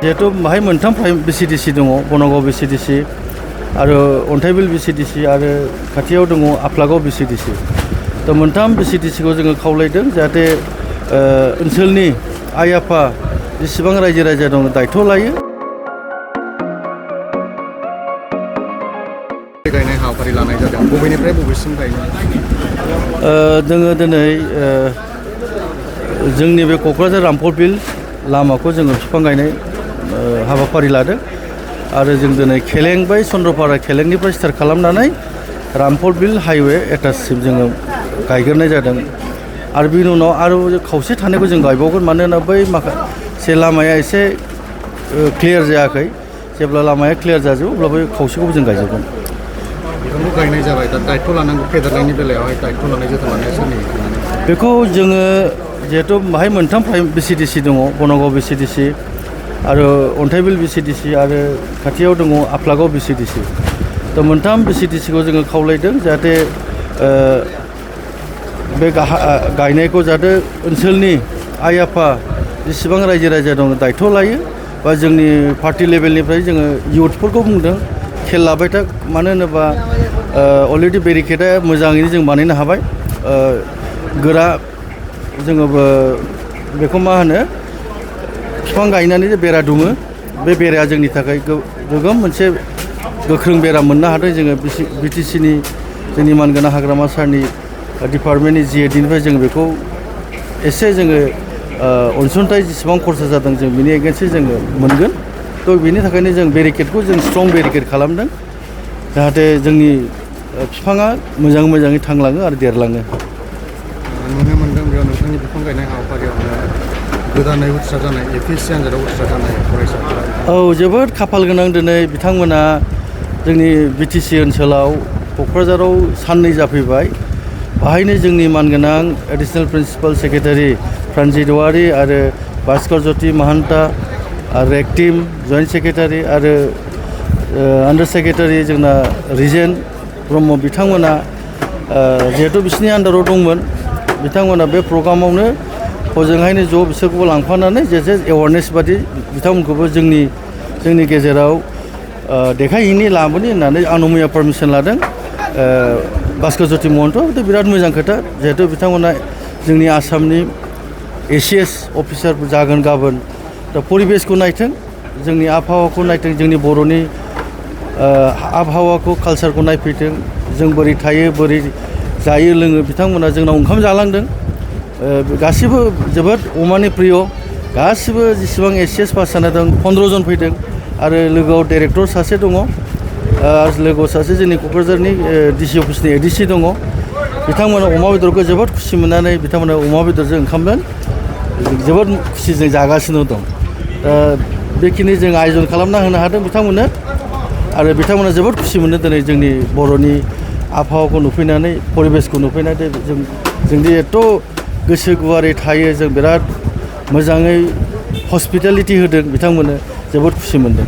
जिहेतु बाहाय मोनथाम बिसिडिसि दङ बनागाव बिसिडिसि आरो अन्थाइबिल बिसिडिसि आरो खाथियाव दङ आफलागाव बिसिडिसि दा मोनथाम बिसिडिसिखौ जोङो खावलायदों जाहाथे ओनसोलनि आइ आफा जेसेबां रायजो राजा दङ दायथ' लायो। गायनाय हाबाफारि लानाय जादों बबेनिफ्राय बबेसिम गायनो जोङो दिनै जोंनि बे क'क्राझार रामफलबिल लामाखौ जोङो बिफां गायनाय हाबाफारि लादों आरो जों दिनै खेलें बै चन्द्रपारा खेलेंनिफ्राय स्टार्ट खालामनानै रामफलबिल हाइवे एटाचसिम जोङो गायग्रोनाय जादों आरो बिनि उनाव आरो खावसे थानायखौ जों गायबावगोन मानोना बै माखासे लामाया एसे क्लियार जायाखै जेब्ला लामाया क्लियार जाजोबो अब्ला बै खावसेखौबो जों गायजोबगोन। बिफांखौ गायनाय जाबाय दा दायथ' लानांगौ फेदेरनायनि बेलायावहाय दायथ' लानाय जोथोन लानाया सोरनि बेखौ जोङो जिहेतु बाहाय मोनथाम बिसिडिसि दङ बनागाव बिसिडिसि आरो अन्थाइबिल बिसिडिसि आरो खाथियाव दङ आफलागाव बिसिडिसि दा मोनथाम बिसिडिसिखौ जोङो खावलायदों जाहाथे बे गायनायखौ जाहाथे ओनसोलनि आइ आफा जेसेबां रायजो राजा दङ दायथ' लायो बा जोंनि पार्टि लेभेलनिफ्राय जोङो इयुथफोरखौ बुंदों खेल लाबाय था मानो होनोबा अलरेडि बेरिकेडा मोजाङैनो जों बानायनो हाबाय गोरा जोङो बेखौ मा होनो बिफां गायनानै जे बेरा दुमो बे बेराया जोंनि थाखाय गोगोम मोनसे गोख्रों बेरा मोननो हादों जोङो बिटिसिनि जोंनि मानगोनां हाग्रामा सारनि डिपार्टमेन्टनि जिएडिनिफ्राय जों बेखौ एसे जोङो अनसुंथाइ जेसेबां खरसा जादों जों बिनि एगेन्स्टै जोङो मोनगोन थ' बिनि थाखायनो जों बेरिकेडखौ जों स्ट्रं बेरिकेड खालामदों जाहाथे जोंनि बिफाङा मोजाङै थांलाङो आरो देरलाङो। नुनो मोनदों बेयाव नोंथांनि बिफां गायनाय हाबाफारियावनो गोदानै उथ्रा जानाय एपिएससि आनजादाव उथ्रा जानाय फरायसाफोरा औ जोबोद खाफाल गोनां दिनै बिथांमोना जोंनि बिटिसि ओनसोलाव क'क्राझाराव साननै जाफैबाय बाहायनो जोंनि मानगोनां एडिसनेल प्रिन्सिपाल सेक्रेटारि प्रानजित औवारि आरो भास्कर ज्योति महान्ता आरो एक्टिम जइन्ट सेक्रेटारि आरो आन्डार सेक्रेटारि जोंना रिजेन ब्रह्म बिथांमोना जिहेतु बिसोरनि आन्डाराव दंमोन बिथांमोना बे प्रग्रामावनो हजोंहायनो ज' बिसोरखौबो लांफानानै जे एवारनेस बादि बिथांमोनखौबो जोंनि गेजेराव देखायहैनि लाबोनि होननानै आं मैया पारमिसन लादों भास्कर ज्योति महन्त बिराद मोजां खोथा जिहेतु बिथांमोना जोंनि आसामनि एसिएस अफिसार जागोन गाबोन दा परिबेसखौ नायथों जोंनि आबहावाखौ नायथों जोंनि बर'नि आबहावाखौ कालसारखौ नायफैथों जों बोरै थायो बोरै जायो लोङो बिथांमोना जोंनाव ओंखाम जालांदों गासिबो जोबोद अमानि प्रिय गासिबो जेसेबां एसिएस पास जानाय दं 15 जन फैदों आरो लोगोआव डाइरेक्टर सासे दङ लोगोआव सासे जोंनि क'क्राझारनि डिसि अफिसनि एडिसि दङ बिथांमोना अमा बेदरखौ जोबोद खुसि मोननानै बिथांमोना अमा बेदरजों ओंखामजों जोबोद खुसिजों जागासिनो दं दा बेखिनि जों आयोजन खालामना होनो हादों बिथांमोननो आरो बिथांमोना जोबोद खुसि मोनो दिनै जोंनि बर'नि आबहावाखौ नुफैनानै परिबेसखौ नुफैनानै जोंदि एथ' गोसो गुवारै थायो जों बिराद मोजाङै हस्पिटालिटि होदों बिथांमोननो जोबोद खुसि मोनदों।